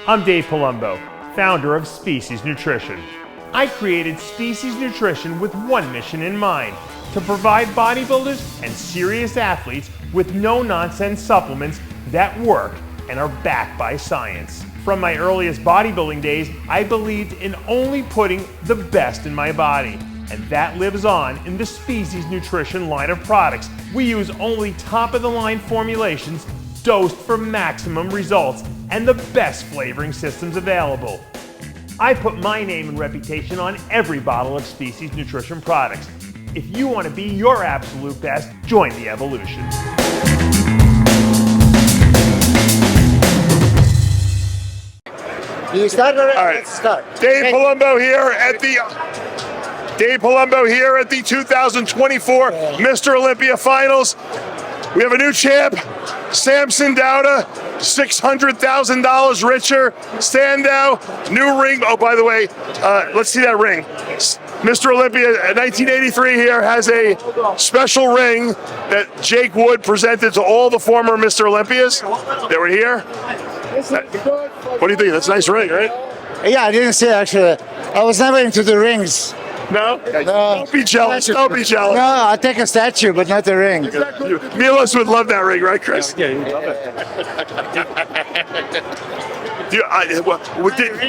I'm Dave Palumbo, founder of Species Nutrition. I created Species Nutrition with one mission in mind: to provide bodybuilders and serious athletes with no-nonsense supplements that work and are backed by science. From my earliest bodybuilding days, I believed in only putting the best in my body. And that lives on in the Species Nutrition line of products. We use only top-of-the-line formulations dosed for maximum results and the best flavoring systems available. I put my name and reputation on every bottle of Species Nutrition products. If you want to be your absolute best, join the evolution. You start already? All right. Let's start. Dave Palumbo here at the 2024 Mr. Olympia Finals. We have a new champ, Samson Dauda, $600,000 richer. Sandow, new ring. Oh, by the way, let's see that ring. Mr. Olympia 1983 here has a special ring that Jake Wood presented to all the former Mr. Olympias that were here. What do you think? That's a nice ring, right? Yeah, I didn't see actually. I was never into the rings. No? Don't be jealous. Don't be jealous. No, I'll take a statue, but not the ring. Milos would love that ring, right, Chris? Yeah, you love it.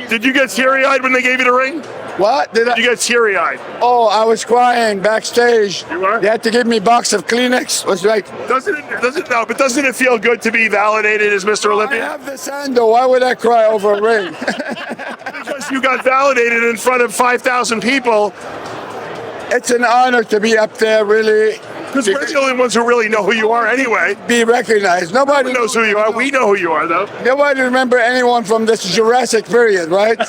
Did you get teary-eyed when they gave you the ring? What? Did you get teary-eyed? Oh, I was crying backstage. You were? They had to give me a box of Kleenex. Was like, Doesn't it feel good to be validated as Mr. I Olympia? have the sandal. Why would I cry over a ring? Because you got validated in front of 5,000 people. It's an honor to be up there, really. Because we're the only ones who really know who you are anyway. Be recognized. Nobody Who knows who you are? We know who you are, though. Nobody remember anyone from this Jurassic period, right?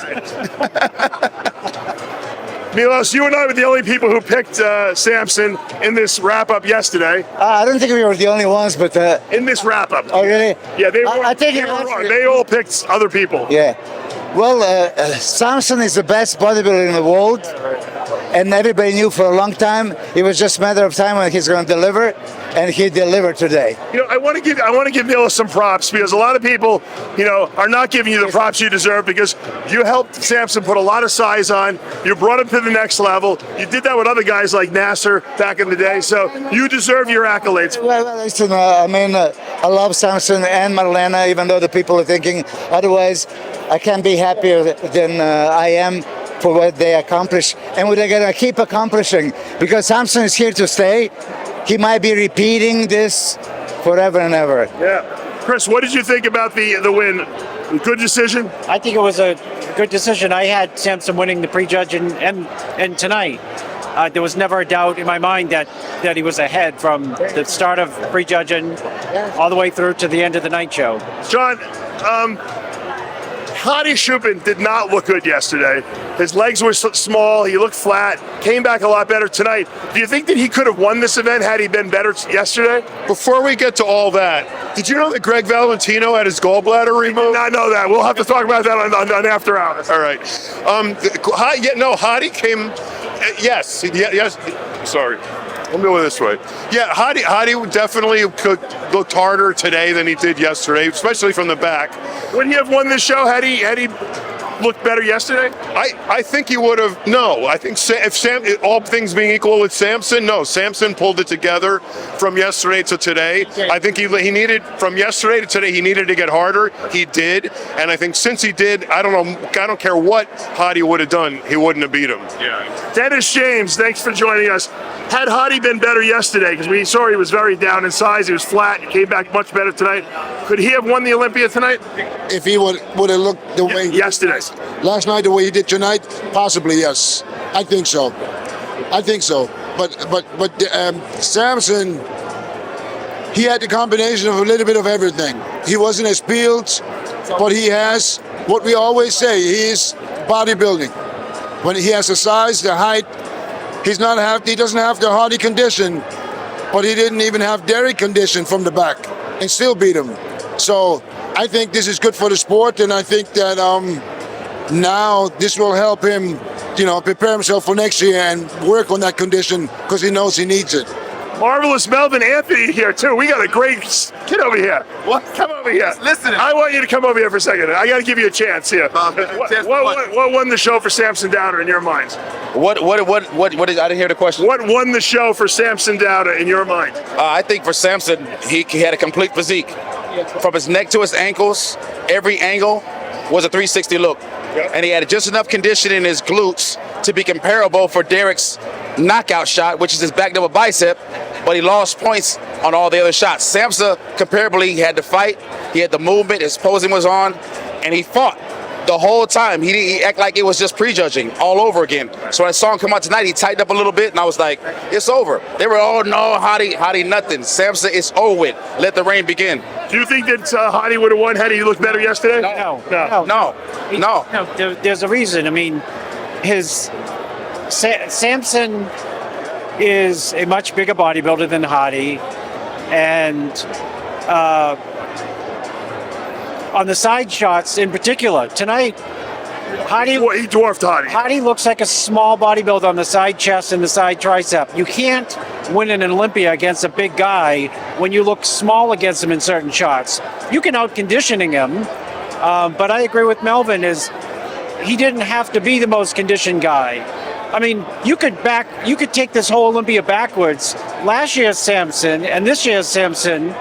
Milos, you and I were the only people who picked Samson in this wrap-up yesterday. I don't think we were the only ones, but In this wrap-up. oh really? Yeah, they were, I think they it were was- wrong. They all picked other people. Yeah. Well, Samson is the best bodybuilder in the world, and everybody knew for a long time. It was just a matter of time when he's going to deliver, and he delivered today. You know, I want to give Milos some props because a lot of people, are not giving you the props you deserve because you helped Samson put a lot of size on. You brought him to the next level. You did that with other guys like Nasser back in the day. So you deserve your accolades. Well, listen, I love Samson and Marlena, even though the people are thinking otherwise. I can't be happier than I am for what they accomplished and what they're going to keep accomplishing, because Samson is here to stay. He might be repeating this forever and ever. Yeah. Chris, what did you think about the win? Good decision? I think it was a good decision. I had Samson winning the prejudge and tonight. There was never a doubt in my mind that he was ahead from the start of prejudging all the way through to the end of the night show. John, Hadi Chupin did not look good yesterday. His legs were small. He looked flat. Came back a lot better tonight. Do you think that he could have won this event had he been better yesterday? Before we get to all that, did you know that Greg Valentino had his gallbladder I removed? did not know that. We'll have to talk about that on After Hours. All right. Hadi came. Yes. Sorry. Let me go this way. Yeah, Hadi definitely looked harder today than he did yesterday, especially from the back. Would he have won this show had he looked better yesterday? I think he would have. No, I think if all things being equal with Samson, no. Samson pulled it together from yesterday to today. I think he needed from yesterday to today. He needed to get harder. He did, and I think since he did, I don't care what Hadi would have done, he wouldn't have beat him. Yeah. Dennis James, thanks for joining us. Had Hadi been better yesterday, because we saw he was very down in size, he was flat, he came back much better tonight. Could he have won the Olympia tonight? If he would have looked the way yesterday. last night, the way he did tonight, possibly yes. I think so. But Samson, he had the combination of a little bit of everything. He wasn't as built, but he has what we always say. He is bodybuilding. When he has the size, the height, he doesn't have the Hadi condition, but he didn't even have Derek condition from the back, and still beat him. So I think this is good for the sport, and I think that now this will help him, prepare himself for next year and work on that condition because he knows he needs it. Marvelous Melvin Anthony here too. We got a great kid over here. What? Come over here. Listening. I want you to come over here for a second. I got to give you a chance here. What won the show for Samson Dauda in your mind? What is, I didn't hear the question. What won the show for Samson Dauda in your mind? I think for Samson, he had a complete physique. From his neck to his ankles, every angle was a 360 look. And he had just enough condition in his glutes to be comparable for Derek's knockout shot, which is his back double bicep, but he lost points on all the other shots. Samson, comparably, he had the fight, he had the movement, his posing was on, and he fought the whole time. He didn't act like it was just prejudging all over again. So when I saw him come out tonight, he tightened up a little bit, and I was like, it's over. They were all, no, Hadi, nothing. Samson, it's over with. Let the reign begin. Do you think that Hadi would have won had he looked better yesterday? No. There's a reason. I mean, Samson is a much bigger bodybuilder than Hadi, and on the side shots in particular tonight, He dwarfed Hadi. Hadi looks like a small bodybuilder on the side chest and the side tricep. You can't win an Olympia against a big guy when you look small against him in certain shots. You can out-conditioning him, but I agree with Melvin, is he didn't have to be the most conditioned guy. I mean, you could take this whole Olympia backwards. Last year's Samson and this year's Samson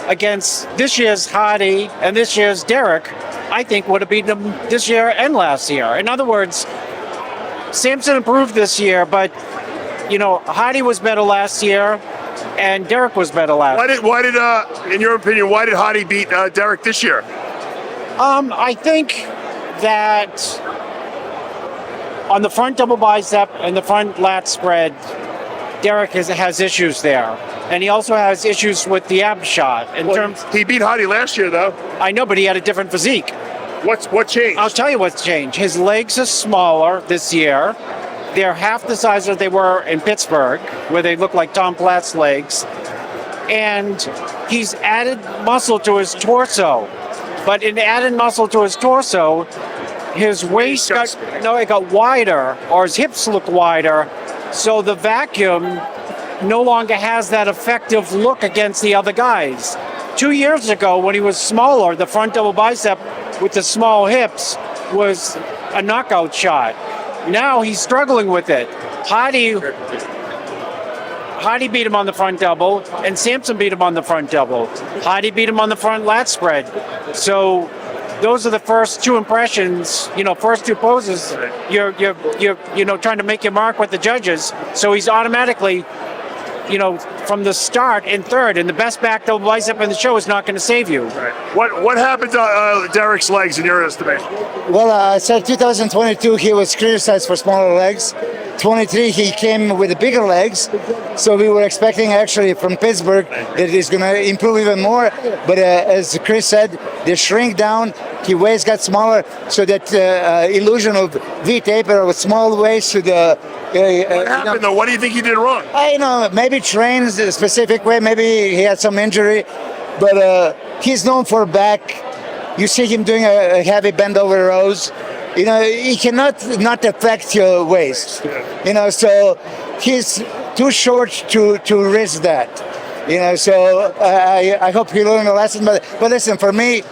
against this year's Hadi and this year's Derek, I think would have beaten him this year and last year. In other words, Samson improved this year, but Hadi was better last year and Derek was better last year. Why did in your opinion, why did Hadi beat Derek this year? I think that on the front double bicep and the front lat spread, Derek has issues there. And he also has issues with the ab shot. He beat Hadi last year, though. I know, but he had a different physique. What changed? I'll tell you what's changed. His legs are smaller this year. They're half the size that they were in Pittsburgh, where they look like Tom Platt's legs. And he's added muscle to his torso. But in adding muscle to his torso, his waist got wider, or his hips look wider. So the vacuum no longer has that effective look against the other guys. 2 years ago, when he was smaller, the front double bicep with the small hips was a knockout shot. Now he's struggling with it. Hadi beat him on the front double, and Samson beat him on the front double. Hadi beat him on the front lat spread. So those are the first two impressions, first two poses. You're trying to make your mark with the judges. So he's automatically, from the start in third, and the best back double bicep in the show is not going to save you. Right. What happened to Derek's legs in your estimation? Well, I said 2022 he was criticized for smaller legs. 23 he came with the bigger legs, so we were expecting actually from Pittsburgh that he's going to improve even more. But as Chris said, they shrink down. His waist got smaller, so that illusion of V-taper of a small waist to the. What happened though? What do you think he did wrong? Maybe trains a specific way. Maybe he had some injury, but he's known for back. You see him doing a heavy bend over rows. He cannot not affect your waist. So he's too short to risk that. So I hope he learned a lesson. But listen, for me,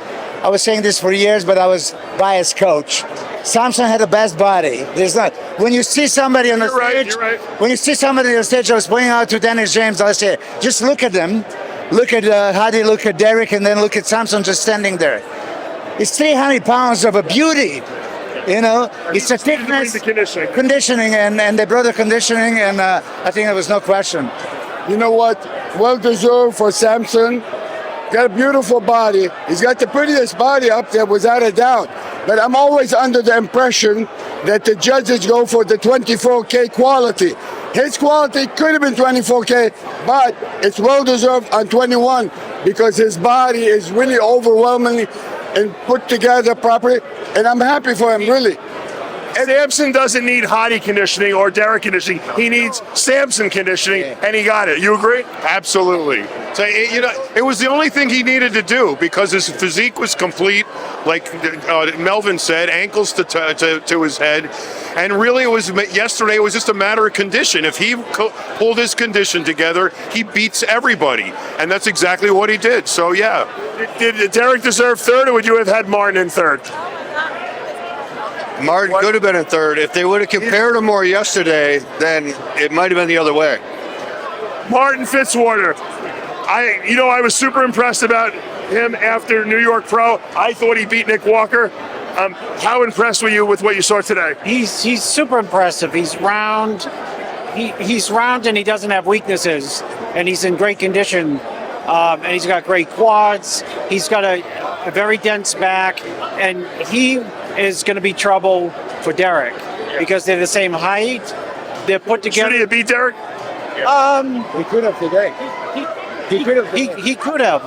I was saying this for years, but I was biased coach. Samson had the best body. There's not. When you see somebody on the stage, you're right. When you see somebody on the stage, I was pointing out to Dennis James. I say, just look at them, look at Hadi, look at Derek, and then look at Samson just standing there. It's 300 pounds of a beauty. It's a thickness, conditioning, and they brought the conditioning, and I think there was no question. You know what? Well deserved for Samson. Got a beautiful body. He's got the prettiest body up there, without a doubt. But I'm always under the impression that the judges go for the 24K quality. His quality could have been 24K, but it's well deserved on 21 because his body is really overwhelmingly and put together properly. And I'm happy for him, really. Samson doesn't need Hadi conditioning or Derek conditioning. He needs Samson conditioning, and he got it. You agree? Absolutely. So it was the only thing he needed to do because his physique was complete. like Melvin said, ankles to his head. And really, yesterday it was just a matter of condition. If he pulled his condition together, he beats everybody. And that's exactly what he did. So, yeah. Did Derek deserve third, or would you have had Martin in third? Martin could have been in third. If they would have compared him more yesterday, then it might have been the other way. Martin Fitzwater. I was super impressed about him after New York Pro. I thought he beat Nick Walker. How impressed were you with what you saw today? He's super impressive. He's round. He's round and he doesn't have weaknesses. And he's in great condition. And he's got great quads. He's got a very dense back. And he is going to be trouble for Derek because they're the same height. They're put together. Should he have beat Derek? He could have today. He could have,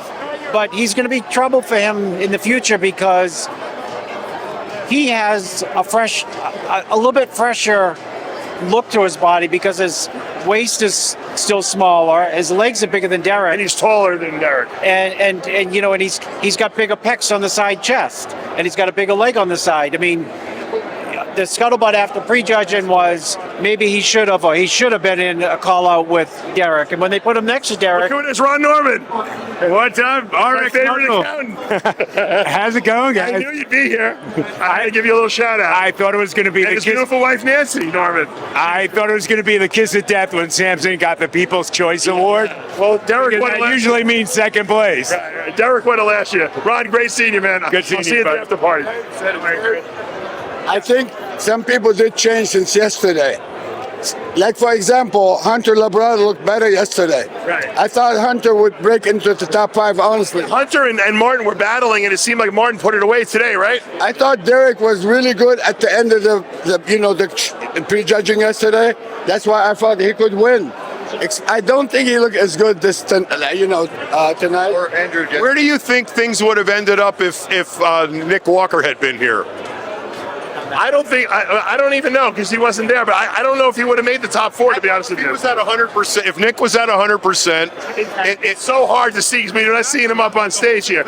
but he's going to be trouble for him in the future because he has a little bit fresher look to his body because his waist is still smaller, his legs are bigger than Derek, and he's taller than Derek. And he's got bigger pecs on the side chest, and he's got a bigger leg on the side. I mean, the scuttlebutt after prejudging was maybe he should have been in a call out with Derek. And when they put him next to Derek, look at this, Ron Norman. What's up? My favorite accountant. How's it going, guys? I knew you'd be here. I had to give you a little shout out. I thought it was going to be and his beautiful wife Nancy, Norman. I thought it was going to be the kiss of death when Samson got the People's Choice Award. Well, Derek won that usually means second place. Right. Derek won it last year. Ron, great seeing you, man. Good seeing I'll see you at the after party. I think some people did change since yesterday. Like, for example, Hunter Labrada looked better yesterday. Right. I thought Hunter would break into the top 5, honestly. Hunter and Martin were battling, and it seemed like Martin put it away today, right? I thought Derek was really good at the end of the prejudging yesterday. That's why I thought he could win. I don't think he looked as good tonight. Or Andrew. Where do you think things would have ended up if Nick Walker had been here? I don't even know because he wasn't there, but I don't know if he would have made the top 4, to be honest with you. If he was at 100%, if Nick was at 100%, it's so hard to see because we're not seeing him up on stage here.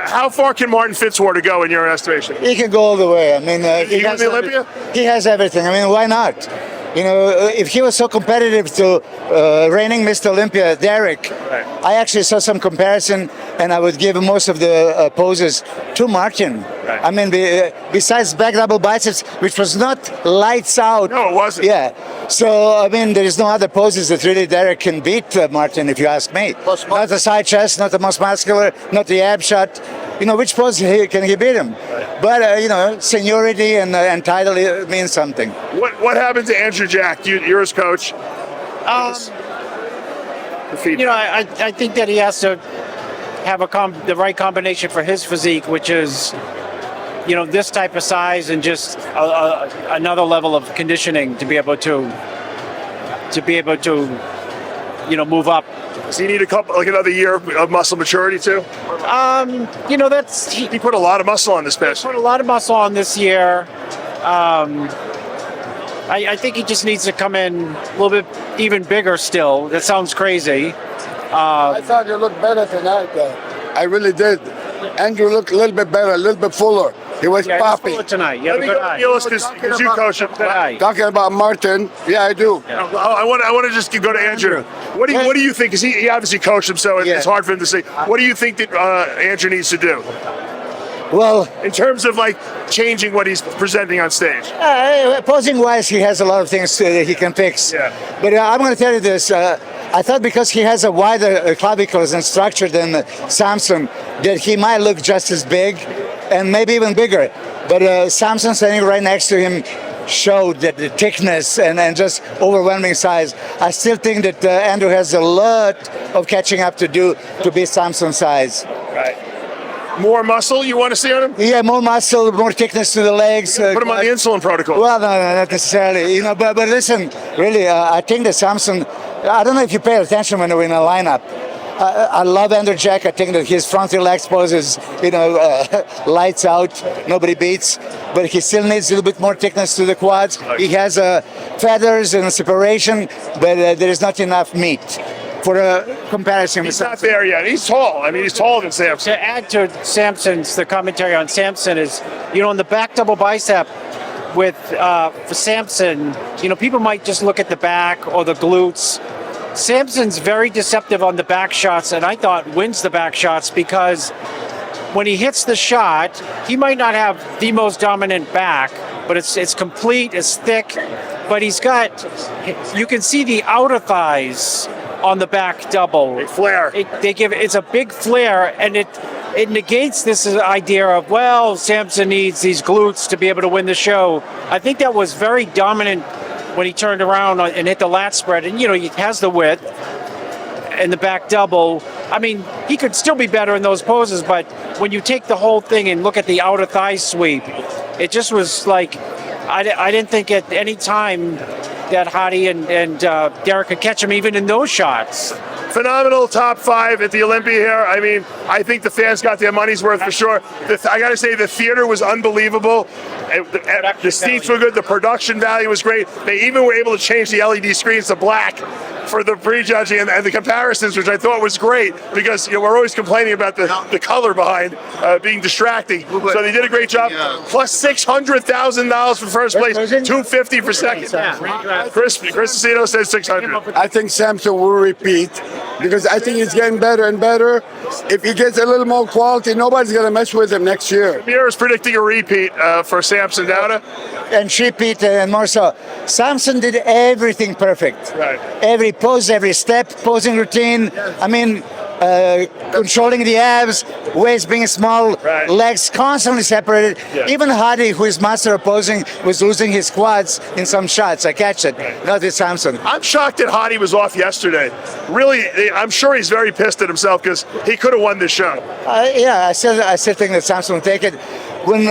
How far can Martin Fitzwater go in your estimation? He can go all the way. I mean, he won the Olympia? He has everything. I mean, why not? You know, if he was so competitive to reigning Mr. Olympia, Derek, right. I actually saw some comparison, and I would give most of the poses to Martin. Right. I mean, besides back double biceps, which was not lights out. No, it wasn't. Yeah. So, I mean, there is no other poses that really Derek can beat Martin, if you ask me. Not the side chest, not the most muscular, not the ab shot. You know, which pose can he beat him? Right. But, seniority and title means something. What happened to Andrew Jack? You're his coach. I think that he has to have the right combination for his physique, which is, this type of size and just another level of conditioning to be able to move up. Does he need another year of muscle maturity too? He put a lot of muscle on this pitch. Put a lot of muscle on this year. I think he just needs to come in a little bit even bigger still. That sounds crazy. I thought you looked better tonight, though. I really did. Andrew looked a little bit better, a little bit fuller. He was poppy. He was fuller tonight. Let me go to Neil's because you coach him. Talking about Martin, yeah, I do. Yeah. I want to just go to Andrew. What do you think? Because he obviously coached him, so it's hard for him to say. What do you think that Andrew needs to do? Well, in terms of changing what he's presenting on stage, posing wise, he has a lot of things that he can fix. Yeah. But I'm going to tell you this. I thought because he has a wider clavicles and structure than Samson, that he might look just as big and maybe even bigger. But Samson standing right next to him showed that the thickness and just overwhelming size. I still think that Andrew has a lot of catching up to do to be Samson's size. Right. More muscle you want to see on him? Yeah, more muscle, more thickness to the legs. Put him on the insulin protocol. Well, no, not necessarily. But listen, really, I think that Samson. I don't know if you pay attention when we're in a lineup. I love Andrew Jack. I think that his front relaxed pose is, lights out, nobody beats. But he still needs a little bit more thickness to the quads. He has feathers and separation, but there is not enough meat for a comparison. He's not there yet. He's tall. I mean, he's taller than Samson. To add to the commentary on Samson is, in the back double bicep with for Samson, people might just look at the back or the glutes. Samson's very deceptive on the back shots, and I thought wins the back shots because when he hits the shot, he might not have the most dominant back, but it's complete, it's thick, but you can see the outer thighs on the back double. Big flare. It's a big flare, and it negates this idea of, well, Samson needs these glutes to be able to win the show. I think that was very dominant when he turned around and hit the lat spread, and he has the width and the back double. I mean, he could still be better in those poses, but when you take the whole thing and look at the outer thigh sweep, it just was like, I didn't think at any time that Hadi and Derek could catch him even in those shots. Phenomenal top 5 at the Olympia here. I mean, I think the fans got their money's worth for sure. I got to say, the theater was unbelievable. The seats were good. The production value was great. They even were able to change the LED screens to black for the prejudging and the comparisons, which I thought was great because we're always complaining about the color behind being distracting. So they did a great job. Plus $600,000 for first place, $250 for second. Chris Acino says $600. I think Samson will repeat because I think he's getting better and better. If he gets a little more quality, nobody's going to mess with him next year. Amir is predicting a repeat for Samson, Dauda. And repeat, and more so. Samson did everything perfect. Right. Every pose, every step, posing routine. I mean, controlling the abs, waist being small, right. Legs constantly separated. Yeah. Even Hadi, who is master of posing, was losing his quads in some shots. I catch it. Right. Not with Samson. I'm shocked that Hadi was off yesterday. Really, I'm sure he's very pissed at himself because he could have won this show. I still think that Samson will take it. When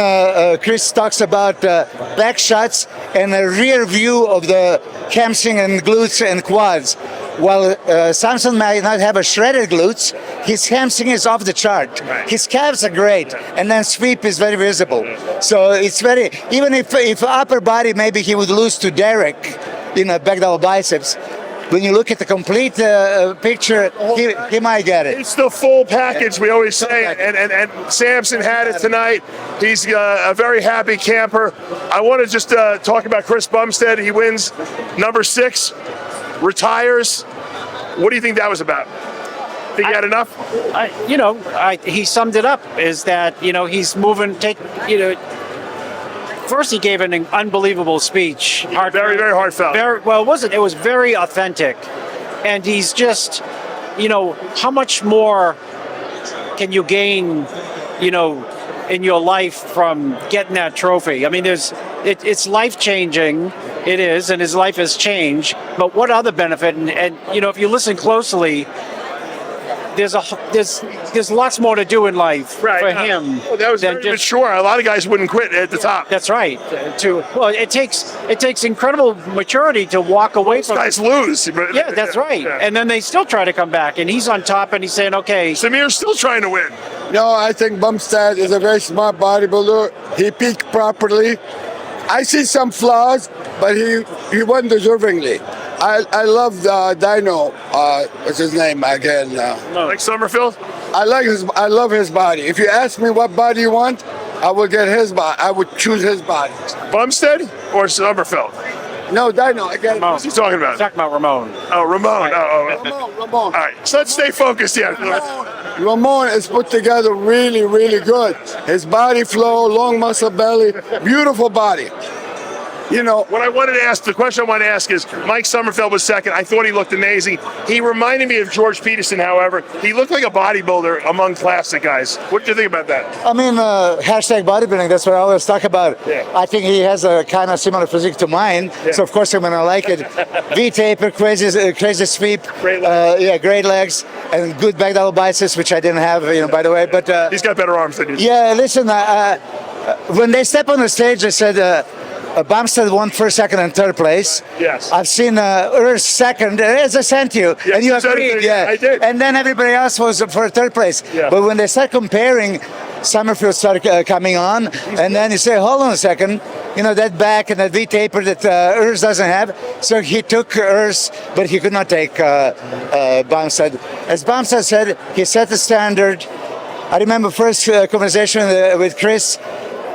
Chris talks about back shots and a rear view of the hamstring and glutes and quads, while Samson might not have a shredded glutes, his hamstring is off the chart. Right. His calves are great, and then sweep is very visible. So it's very, even if upper body, maybe he would lose to Derek in a back double biceps. When you look at the complete picture, he might get it. It's the full package, we always say, and Samson had it tonight. He's a very happy camper. I want to just talk about Chris Bumstead. He wins number 6, retires. What do you think that was about? Think he had enough? He summed it up, is that, he's moving, first, he gave an unbelievable speech. Very, very heartfelt. It was very authentic. And he's just, how much more can you gain, in your life from getting that trophy? I mean, it's life-changing. It is, and his life has changed. But what other benefit? And if you listen closely, there's lots more to do in life for him. Well, that was very mature. A lot of guys wouldn't quit at the top. That's right. It takes incredible maturity to walk away from. Guys lose. Yeah, that's right. Yeah. And then they still try to come back, and he's on top, and he's saying, "Okay." Samir's still trying to win. No, I think Bumstead is a very smart bodybuilder. He peaked properly. I see some flaws, but he won deservingly. I love Dino. What's his name again? Like Summerfield? I love his body. If you ask me what body you want, I will get his body. I would choose his body. Bumstead or Summerfield? No, Dino. Again. What's he talking about? He's talking about Ramon. Oh, Ramon. Ramon. All right, so let's stay focused here. Ramon is put together really, really good. His body flow, long muscle belly, beautiful body. What I wanted to ask, the question I wanted to ask is, Mike Summerfield was second. I thought he looked amazing. He reminded me of George Peterson, however. He looked like a bodybuilder among classic guys. What do you think about that? I mean, hashtag bodybuilding, that's what I always talk about. Yeah. I think he has a kind of similar physique to mine, so of course I'm going to like it. V-taper, crazy sweep. Great legs. Great legs, and good back double biceps, which I didn't have, by the way. But he's got better arms than you. Yeah, listen, when they step on the stage, they said, Bumstead won first, second, and third place. Yes. I've seen Urs second, as I sent you, Yes, and you you said agreed. it, yeah, I did. And then everybody else was for third place. Yeah. But when they start comparing, Summerfield started coming on, and then he said, hold on a second, that back and that V-taper that Urs doesn't have. So he took Urs, but he could not take Bumstead. As Bumstead said, he set the standard. I remember first conversation with Chris,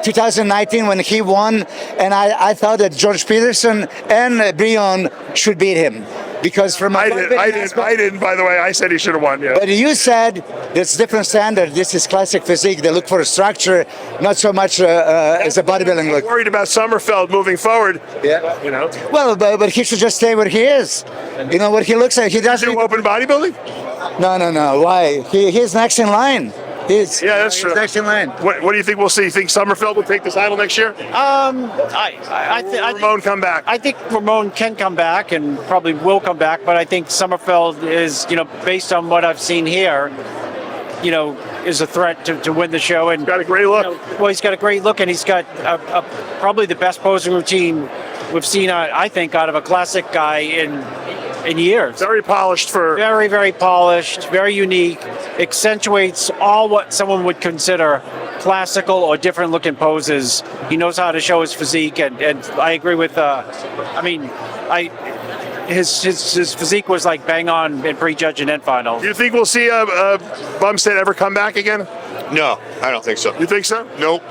2019 when he won, and I thought that George Peterson and Brion should beat him. Because from I didn't, by the way. I said he should have won, yeah. But you said it's different standard. This is classic physique. They look for a structure, not so much as a bodybuilding look. Worried about Sommerfeld moving forward. Yeah. Well, but he should just stay where he is. What he looks like. He doesn't do open bodybuilding? No. Why? He's next in line. That's true. He's next in line. What do you think we'll see? You think Sommerfeld will take the title next year? I Ramon come back. I think Ramon can come back and probably will come back, but I think Sommerfeld is, based on what I've seen here, is a threat to win the show. And he's got a great look. He's got a great look, and he's got probably the best posing routine we've seen, I think, out of a classic guy in years. Very polished very, very polished, very unique, accentuates all what someone would consider classical or different looking poses. He knows how to show his physique, and I agree with his physique was like bang on in pre-judge and end final. Do you think we'll see Bumstead ever come back again? No, I don't think so. You think so? Nope.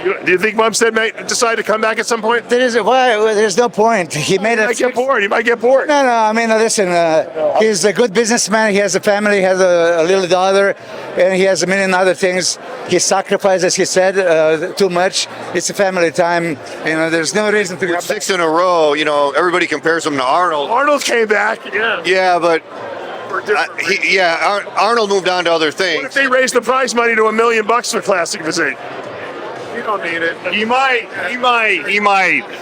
Do you think Bumstead may decide to come back at some point? There's no point. He made it. He might get bored. No. I mean, listen. He's a good businessman. He has a family. He has a little daughter, and he has a million other things. He sacrificed, as he said, too much. It's a family time. There's no reason to. With 6 in a row, everybody compares him to Arnold. Arnold came back. Yeah. Yeah, but. Arnold moved on to other things. What if they raise the prize money to $1 million for Classic Physique? You don't need it. He might.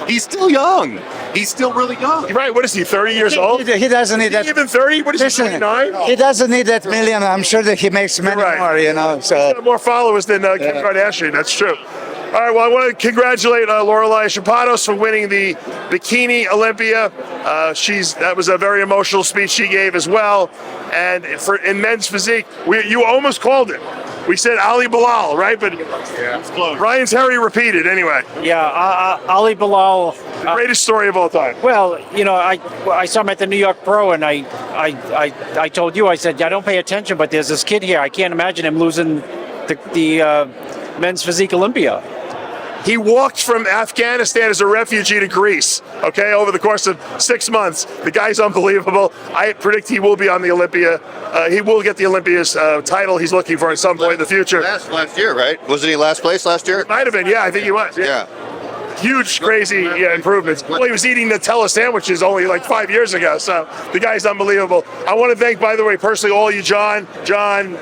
He's still young. He's still really young. Right. What is he, 30 years old? He doesn't need that. Even 30? What is he, 29? He doesn't need that million. I'm sure that he makes many more, So. He's got more followers than Kim Kardashian. That's true. All right, well, I want to congratulate Lorelai Chapados for winning the Bikini Olympia. That was a very emotional speech she gave as well. And in men's physique, you almost called it. We said Ali Bilal, right? But it's close. Ryan Terry repeated anyway. Yeah, Ali Bilal. The greatest story of all time. Well, I saw him at the New York Pro, and I told you, I said, I don't pay attention, but there's this kid here. I can't imagine him losing the men's physique Olympia. He walked from Afghanistan as a refugee to Greece, over the course of 6 months. The guy's unbelievable. I predict he will be on the Olympia. He will get the Olympia's title he's looking for at some point in the future. Last year, right? Wasn't he last place last year? Might have been, yeah. I think he was. Yeah. Huge, crazy improvements. Well, he was eating Nutella sandwiches only like 5 years ago, so the guy's unbelievable. I want to thank, by the way, personally, all you, John,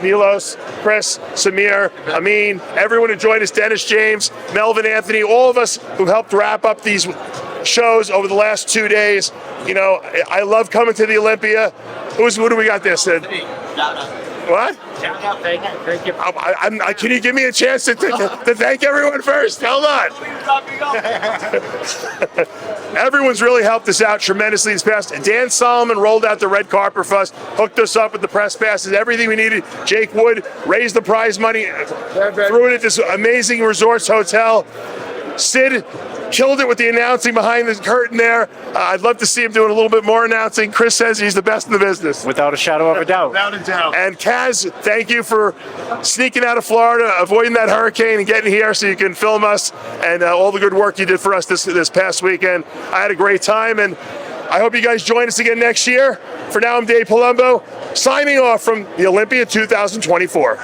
Milos, Chris, Samir, Amin, everyone who joined us, Dennis James, Melvin Anthony, all of us who helped wrap up these shows over the last 2 days. I love coming to the Olympia. Who do we got there, Sid? What? Thank you. Can you give me a chance to thank everyone first? Hold on. Everyone's really helped us out tremendously this past. Dan Solomon rolled out the red carpet for us, hooked us up with the press passes, everything we needed. Jake Wood raised the prize money, threw it at this amazing resorts hotel. Sid killed it with the announcing behind the curtain there. I'd love to see him doing a little bit more announcing. Chris says he's the best in the business. Without a shadow of a doubt. Without a doubt. And Kaz, thank you for sneaking out of Florida, avoiding that hurricane, and getting here so you can film us, and all the good work you did for us this past weekend. I had a great time, and I hope you guys join us again next year. For now, I'm Dave Palumbo, signing off from the Olympia 2024.